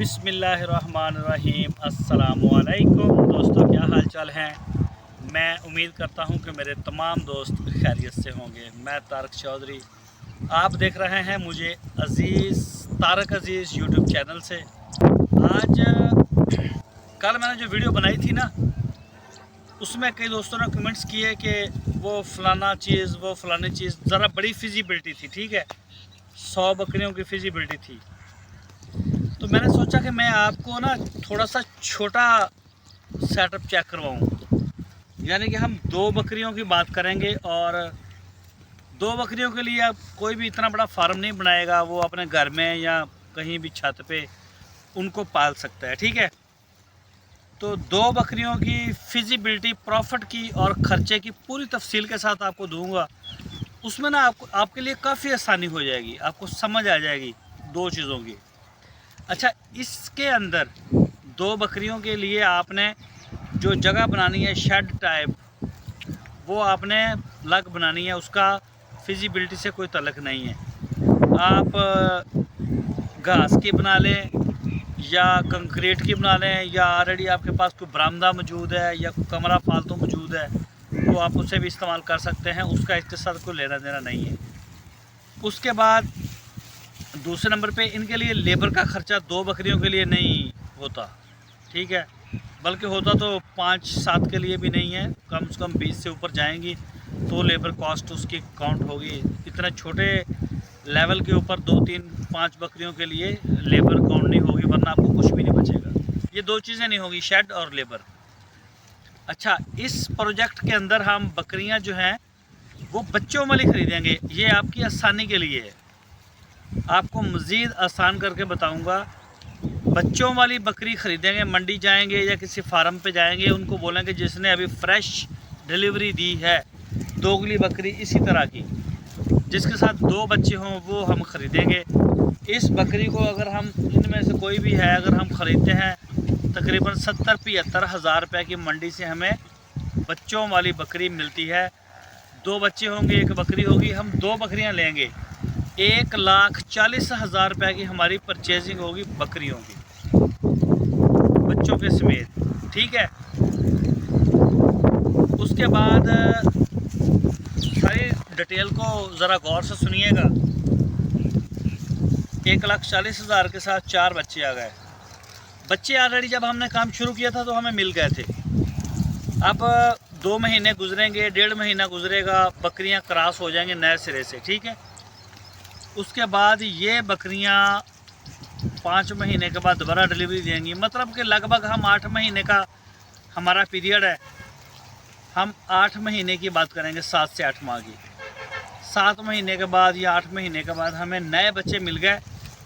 बिस्मिल्लाहिर्रहमानिर्रहीम। अस्सलामुअलैकुम दोस्तों, क्या हाल चाल हैं। मैं उम्मीद करता हूं कि मेरे तमाम दोस्त खैरियत से होंगे। मैं तारक चौधरी, आप देख रहे हैं मुझे तारक अज़ीज़ यूट्यूब चैनल से। आज कल मैंने जो वीडियो बनाई थी ना, उसमें कई दोस्तों ने कमेंट्स किए कि वो फ़लाना चीज़, वो फ़लानी चीज़ ज़रा बड़ी फिजिबिलिटी थी। ठीक है, 100 बकरियों की फिजिबिलिटी थी। तो मैंने सोचा कि मैं आपको ना थोड़ा सा छोटा सेटअप चेक करवाऊँ। यानी कि हम 2 बकरियों की बात करेंगे, और 2 बकरियों के लिए आप कोई भी इतना बड़ा फार्म नहीं बनाएगा, वो अपने घर में या कहीं भी छत पे उनको पाल सकता है। ठीक है, तो 2 बकरियों की फिजिबिलिटी, प्रॉफिट की और ख़र्चे की पूरी तफसील के साथ आपको दूंगा। उसमें ना आपके लिए काफ़ी आसानी हो जाएगी, आपको समझ आ जाएगी 2 चीज़ों की। अच्छा, इसके अंदर 2 बकरियों के लिए आपने जो जगह बनानी है शेड टाइप, वो आपने अलग बनानी है। उसका फिजिबिलिटी से कोई तल्लक नहीं है। आप घास की बना लें या कंक्रीट की बना लें, या ऑलरेडी आपके पास कोई बरामदा मौजूद है या कोई कमरा फालतू मौजूद है, तो आप उसे भी इस्तेमाल कर सकते हैं। उसका इसके साथ कोई लेना देना नहीं है। उसके बाद दूसरे नंबर पे इनके लिए लेबर का ख़र्चा 2 बकरियों के लिए नहीं होता। ठीक है, बल्कि होता तो 5-7 के लिए भी नहीं है, कम से कम 20 से ऊपर जाएंगी तो लेबर कॉस्ट उसकी काउंट होगी। इतने छोटे लेवल के ऊपर 2-3-5 बकरियों के लिए लेबर काउंट नहीं होगी, वरना आपको कुछ भी नहीं बचेगा। ये 2 चीज़ें नहीं होगी, शेड और लेबर। अच्छा, इस प्रोजेक्ट के अंदर हम बकरियां जो हैं वो बच्चों वाली ख़रीदेंगे। ये आपकी आसानी के लिए है, आपको मज़ीद आसान करके बताऊंगा। बच्चों वाली बकरी ख़रीदेंगे, मंडी जाएंगे या किसी फार्म पे जाएंगे, उनको बोलेंगे जिसने अभी फ्रेश डिलीवरी दी है, दोगली बकरी इसी तरह की जिसके साथ 2 बच्चे हों, वो हम ख़रीदेंगे। इस बकरी को अगर हम इनमें से कोई भी है, अगर हम ख़रीदते हैं तकरीबन 70-75 हज़ार रुपये की मंडी से हमें बच्चों वाली बकरी मिलती है। 2 बच्चे होंगे, 1 बकरी होगी, हम 2 बकरियां लेंगे। 1,40,000 रुपये की हमारी परचेजिंग होगी बकरियों की, बच्चों के समेत। ठीक है, उसके बाद सारी डिटेल को ज़रा गौर से सुनिएगा। 1,40,000 के साथ 4 बच्चे आ गए। बच्चे ऑलरेडी जब हमने काम शुरू किया था तो हमें मिल गए थे। अब 2 महीने गुजरेंगे, 1.5 महीना गुजरेगा, बकरियां क्रॉस हो जाएंगी नए सिरे से। ठीक है, उसके बाद ये बकरियां 5 महीने के बाद दोबारा डिलीवरी देंगी। मतलब कि लगभग हम 8 महीने का हमारा पीरियड है। हम 8 महीने की बात करेंगे, 7 से 8 माह की। 7 महीने के बाद या 8 महीने के बाद हमें नए बच्चे मिल गए।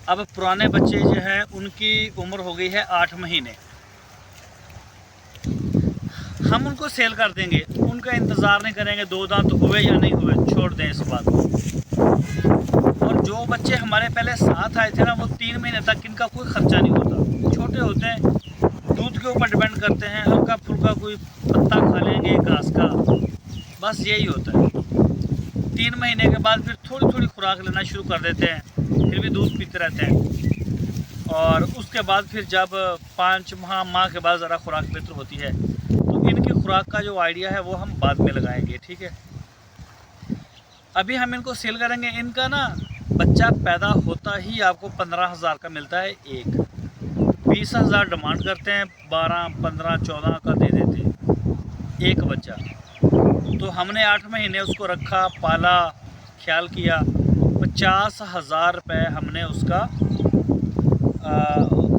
अब पुराने बच्चे जो हैं उनकी उम्र हो गई है 8 महीने। हम उनको सेल कर देंगे, उनका इंतज़ार नहीं करेंगे 2 दांत हुए या नहीं हुए, छोड़ दें इस बात को। और जो बच्चे हमारे पहले साथ आए थे ना, वो 3 महीने तक इनका कोई ख़र्चा नहीं होता। छोटे होते हैं, दूध के ऊपर डिपेंड करते हैं, हल्का फुल्का कोई पत्ता खा लेंगे घास का, बस यही होता है। 3 महीने के बाद फिर थोड़ी थोड़ी खुराक लेना शुरू कर देते हैं, फिर भी दूध पीते रहते हैं। और उसके बाद फिर जब 5 माह के बाद ज़रा खुराक बेहतर होती है, तो इनकी खुराक का जो आइडिया है वो हम बाद में लगाएंगे। ठीक है, अभी हम इनको सेल करेंगे। इनका ना बच्चा पैदा होता ही आपको 15,000 का मिलता है एक। 20,000 डिमांड करते हैं, 12, 15, 14 का दे देते हैं एक बच्चा। तो हमने 8 महीने उसको रखा, पाला, ख्याल किया, 50,000 रुपये हमने उसका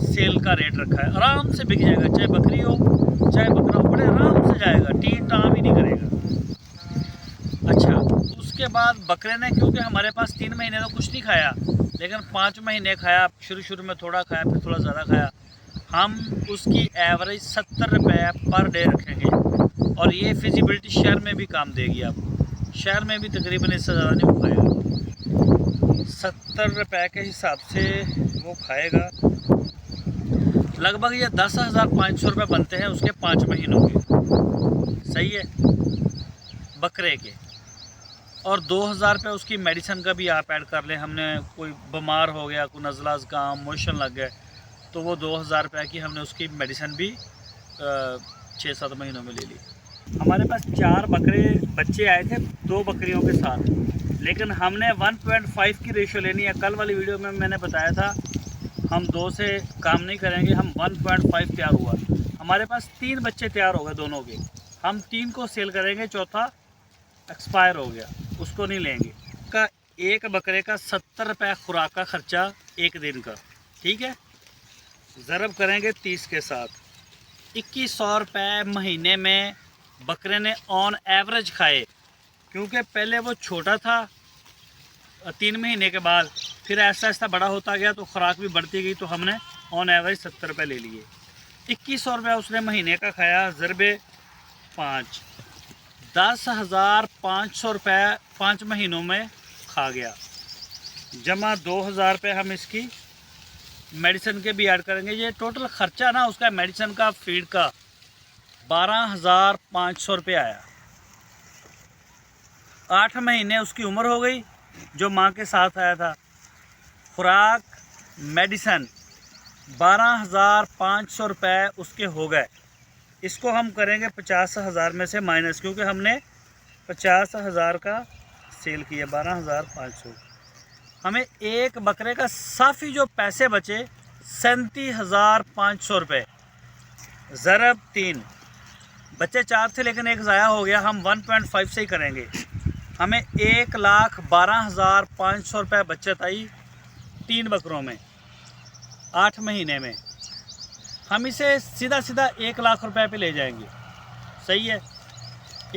सेल का रेट रखा है। आराम से बिक जाएगा, चाहे बकरी हो चाहे बकरा हो, बड़े आराम से जाएगा, टीन टाम ही नहीं करेगा। अच्छा, उसके बाद बकरे ने, क्योंकि हमारे पास 3 महीने तो कुछ नहीं खाया, लेकिन 5 महीने खाया, शुरू में थोड़ा खाया, फिर थोड़ा ज़्यादा खाया। हम उसकी एवरेज 70 रुपये पर डे रखेंगे, और ये फिजिबिलिटी शहर में भी काम देगी आपको। शहर में भी तकरीबन इससे ज़्यादा नहीं वो खाएगा। 70 रुपये के हिसाब से वो खाएगा। लगभग ये 10,500 रुपये बनते हैं उसके 5 महीनों के। सही है, बकरे के। और 2,000 रुपये उसकी मेडिसिन का भी आप ऐड कर लें। हमने कोई बीमार हो गया, कोई नज़ला ज़ुकाम, मोशन लग गए, तो वो 2000 रुपये की हमने उसकी मेडिसिन भी 6-7 महीनों में ले ली। हमारे पास 4 बच्चे आए थे 2 बकरियों के साथ, लेकिन हमने 1.5 की रेशियो लेनी है। कल वाली वीडियो में मैंने बताया था हम 2 से काम नहीं करेंगे, हम 1.5 तैयार हुआ। हमारे पास 3 बच्चे तैयार हो गए दोनों के, हम 3 को सेल करेंगे, चौथा एक्सपायर हो गया, उसको नहीं लेंगे। का एक बकरे का 70 रुपये खुराक का ख़र्चा एक दिन का, ठीक है। ज़रब करेंगे 30 के साथ, 2100 रुपये महीने में बकरे ने ऑन एवरेज खाए। क्योंकि पहले वो छोटा था, 3 महीने के बाद फिर ऐसा ऐसा बड़ा होता गया तो खुराक भी बढ़ती गई, तो हमने ऑन एवरेज 70 रुपये ले लिए। 2100 रुपये उसने महीने का खाया, ज़रबे 5, 10,500 रुपये 5 महीनों में खा गया। जमा 2000 रुपये हम इसकी मेडिसिन के भी ऐड करेंगे। ये टोटल ख़र्चा ना उसका मेडिसिन का, फीड का 12,500 रुपये आया। 8 महीने उसकी उम्र हो गई जो माँ के साथ आया था। खुराक मेडिसिन 12,500 रुपये उसके हो गए। इसको हम करेंगे 50,000 में से माइनस, क्योंकि हमने 50,000 का सेल किया, 12,500। हमें एक बकरे का साफ़ी जो पैसे बचे 37,500 रुपये, ज़रब 3। बच्चे 4 थे लेकिन एक ज़ाया हो गया, हम 1.5 से ही करेंगे। हमें 1,12,500 रुपये बचत आई 3 बकरों में 8 महीने में। हम इसे सीधा सीधा 1 लाख रुपए पे ले जाएंगे, सही है।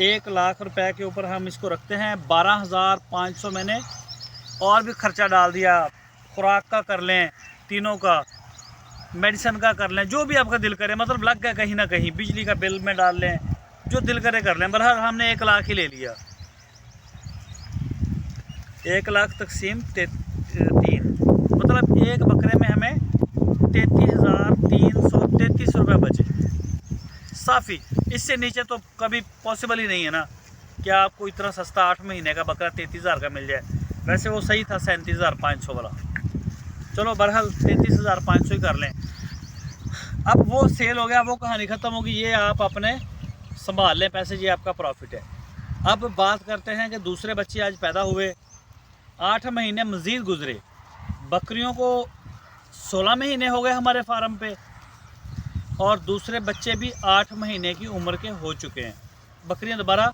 1 लाख रुपए के ऊपर हम इसको रखते हैं। 12,500 मैंने और भी ख़र्चा डाल दिया, खुराक का कर लें, तीनों का, मेडिसिन का कर लें, जो भी आपका दिल करे, मतलब लग गया कहीं ना कहीं, बिजली का बिल में डाल लें, जो दिल करे कर लें। बहरहाल हमने 1 लाख ही ले लिया। 1 लाख तकसीम 3, मतलब एक बकरे में हमें 33,333 रुपये बचे साफ़ी। इससे नीचे तो कभी पॉसिबल ही नहीं है ना कि आपको इतना सस्ता 8 महीने का बकरा 33,000 का मिल जाए। वैसे वो सही था 37,500 वाला, चलो बहरहाल 33,500 ही कर लें। अब वो सेल हो गया, वो कहानी ख़त्म होगी, ये आप अपने संभाल लें पैसे, ये आपका प्रॉफिट है। अब बात करते हैं कि दूसरे बच्चे आज पैदा हुए, 8 महीने मज़ीद गुजरे, बकरियों को 16 महीने हो गए हमारे फार्म पे, और दूसरे बच्चे भी 8 महीने की उम्र के हो चुके हैं। बकरियां दोबारा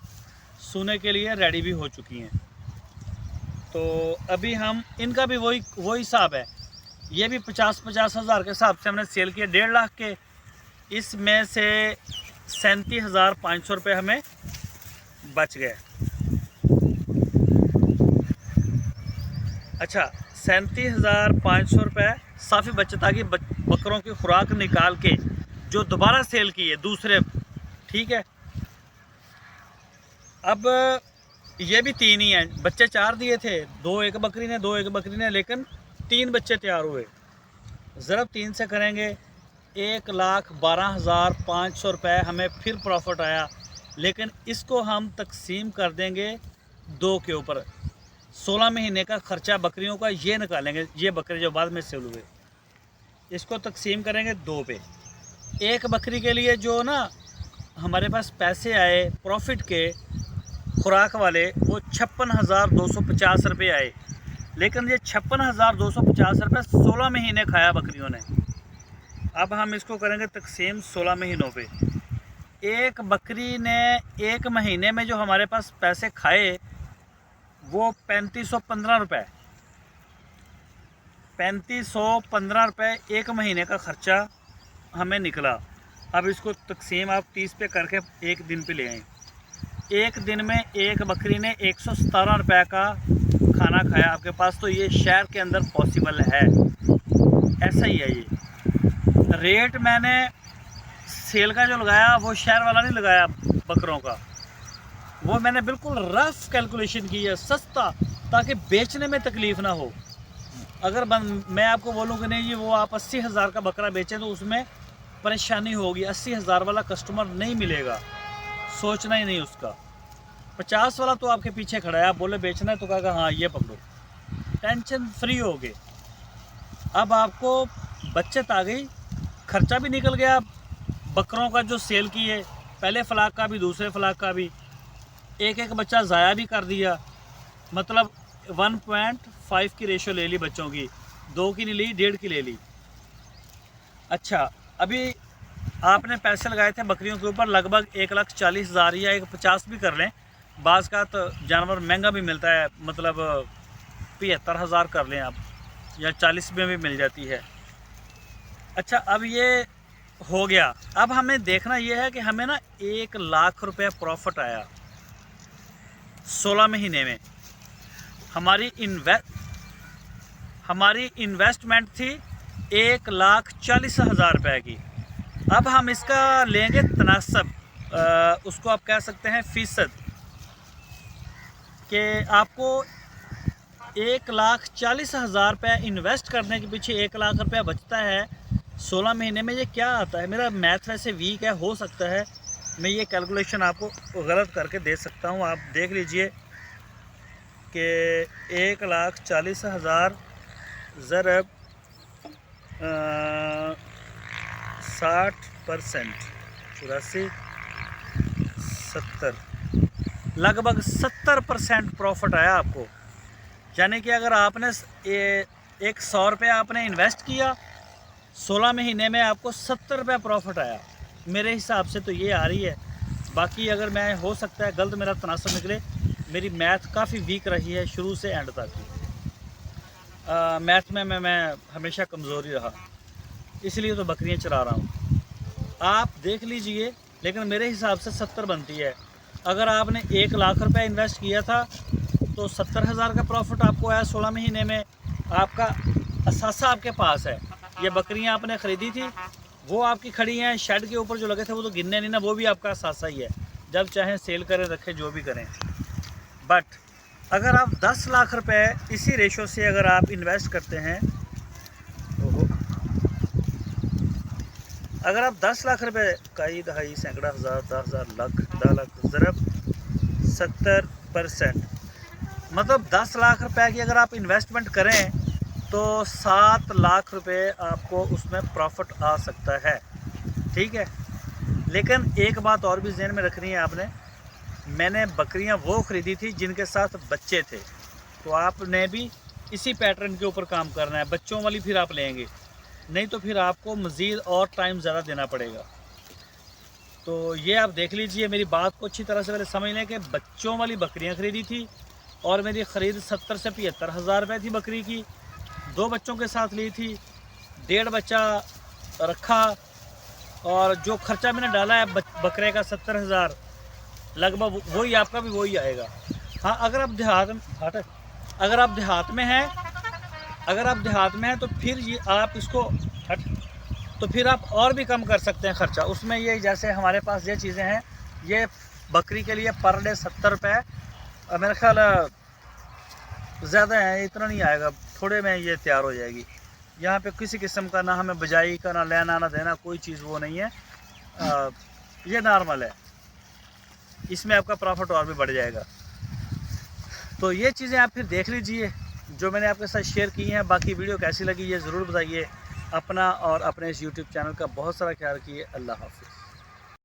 सूने के लिए रेडी भी हो चुकी हैं। तो अभी हम इनका भी वही हिसाब है। ये भी 50-50 हज़ार के हिसाब से हमने सेल किए, 1.5 लाख के। इसमें से 37,500 रुपये हमें बच गए। अच्छा, 37,500 रुपये साफ़ी बचत आ गई बकरों की खुराक निकाल के, जो दोबारा सेल किए दूसरे, ठीक है। अब ये भी 3 ही हैं, बच्चे 4 दिए थे, 2 एक बकरी ने, 2 एक बकरी ने, लेकिन 3 बच्चे तैयार हुए। ज़रब 3 से करेंगे 1,12,500 रुपये हमें फिर प्रॉफिट आया। लेकिन इसको हम तकसीम कर देंगे 2 के ऊपर। 16 महीने का ख़र्चा बकरियों का ये निकालेंगे, ये बकरे जो बाद में सेल हुए, इसको तकसीम करेंगे 2 पे। एक बकरी के लिए जो ना हमारे पास पैसे आए प्रॉफिट के खुराक वाले, वो 56,250 रुपये आए। लेकिन ये 56,250 रुपये 16 महीने खाया बकरियों ने। अब हम इसको करेंगे तकसीम 16 महीनों पे। एक बकरी ने 1 महीने में जो हमारे पास पैसे खाए वो 3515 रुपये, 3515 रुपये 1 महीने का ख़र्चा हमें निकला। अब इसको तकसीम आप 30 पे करके 1 दिन पे ले आएँ। 1 दिन में एक बकरी ने 117 रुपये का खाना खाया आपके पास, तो ये शहर के अंदर पॉसिबल है, ऐसा ही है। ये रेट मैंने सेल का जो लगाया वो शहर वाला नहीं लगाया बकरों का, वो मैंने बिल्कुल रफ कैलकुलेशन की है, सस्ता, ताकि बेचने में तकलीफ़ ना हो। अगर मैं आपको बोलूँ कि नहीं जी वो आप 80,000 का बकरा बेचें तो उसमें परेशानी होगी, 80,000 वाला कस्टमर नहीं मिलेगा, सोचना ही नहीं उसका। 50 वाला तो आपके पीछे खड़ा है, आप बोले बेचना है तो कहा हाँ ये पकड़ो, टेंशन फ्री हो गए। अब आपको बचत आ गई खर्चा भी निकल गया बकरों का जो सेल किए, पहले फ्लाक का भी दूसरे फ्लाक का भी, एक एक बच्चा ज़ाया भी कर दिया। मतलब 1.5 की रेशो ले ली बच्चों की, 2 की नहीं ली, 1.5 की ले ली। अच्छा, अभी आपने पैसे लगाए थे बकरियों के ऊपर लगभग 1,40,000 या 1,50 भी कर लें, बाज़ का तो जानवर महंगा भी मिलता है, मतलब 75,000 कर लें आप, या 40 में भी मिल जाती है। अच्छा, अब ये हो गया। अब हमें देखना ये है कि हमें ना 1 लाख रुपये प्रॉफिट आया 16 महीने में। हमारी इन्वेस्टमेंट थी 1,40,000 रुपये की। अब हम इसका लेंगे तनासब, उसको आप कह सकते हैं फ़ीसद, कि आपको 1,40,000 रुपये इन्वेस्ट करने के पीछे 1 लाख रुपया बचता है 16 महीने में। ये क्या आता है? मेरा मैथ वैसे वीक है, हो सकता है मैं ये कैलकुलेशन आपको गलत करके दे सकता हूँ। आप देख लीजिए कि 1,40,000 ज़रब 60%, 84, 70, लगभग 70% प्रॉफिट आया आपको। यानी कि अगर आपने 100 रुपये आपने इन्वेस्ट किया, 16 महीने में आपको 70 रुपये प्रॉफिट आया। मेरे हिसाब से तो ये आ रही है। बाकी अगर मैं, हो सकता है गलत मेरा तनासब निकले, मेरी मैथ काफ़ी वीक रही है शुरू से एंड तक। मैथ में मैं हमेशा कमज़ोरी रहा, इसलिए तो बकरियां चरा रहा हूँ। आप देख लीजिए, लेकिन मेरे हिसाब से 70 बनती है। अगर आपने 1 लाख रुपए इन्वेस्ट किया था तो 70,000 का प्रॉफिट आपको आया 16 महीने में। आपका असासा आपके पास है। ये बकरियां आपने ख़रीदी थी, वो आपकी खड़ी हैं शेड के ऊपर, जो लगे थे वो तो गिनने नहीं ना, वो भी आपका असासा ही है। जब चाहें सेल करें, रखें, जो भी करें। बट अगर आप 10 लाख रुपए इसी रेशो से अगर आप इन्वेस्ट करते हैं, अगर आप 10 लाख रुपए, कई दहाई सैकड़ा हज़ार 10,000 लाख 10 लाख ज़रब 70%, मतलब 10 लाख रुपए की अगर आप इन्वेस्टमेंट करें तो 7 लाख रुपए आपको उसमें प्रॉफिट आ सकता है। ठीक है, लेकिन एक बात और भी ज़हन में रखनी है आपने। मैंने बकरियां वो ख़रीदी थी जिनके साथ बच्चे थे, तो आपने भी इसी पैटर्न के ऊपर काम करना है। बच्चों वाली फिर आप लेंगे, नहीं तो फिर आपको मज़ीद और टाइम ज़्यादा देना पड़ेगा। तो ये आप देख लीजिए, मेरी बात को अच्छी तरह से पहले समझ लें कि बच्चों वाली बकरियां ख़रीदी थी और मेरी ख़रीद 70 से 75,000 रुपये थी बकरी की। 2 बच्चों के साथ ली थी, 1.5 बच्चा रखा, और जो ख़र्चा मैंने डाला है बकरे का 70,000, लगभग वही आपका भी वही आएगा। हाँ, अगर आप देहात में हैं तो फिर ये आप इसको तो फिर आप और भी कम कर सकते हैं खर्चा उसमें। ये जैसे हमारे पास ये चीज़ें हैं, ये बकरी के लिए पर डे 70 रुपये, और मेरा ख्याल ज़्यादा है, इतना नहीं आएगा, थोड़े में ये तैयार हो जाएगी। यहाँ पे किसी किस्म का ना हमें बजाई का, ना लेना ना देना, कोई चीज़ वो नहीं है। ये नॉर्मल है, इसमें आपका प्रॉफिट और भी बढ़ जाएगा। तो ये चीज़ें आप फिर देख लीजिए जो मैंने आपके साथ शेयर की हैं। बाकी वीडियो कैसी लगी ये ज़रूर बताइए। अपना और अपने इस YouTube चैनल का बहुत सारा ख्याल रखिए। अल्लाह हाफ़िज़।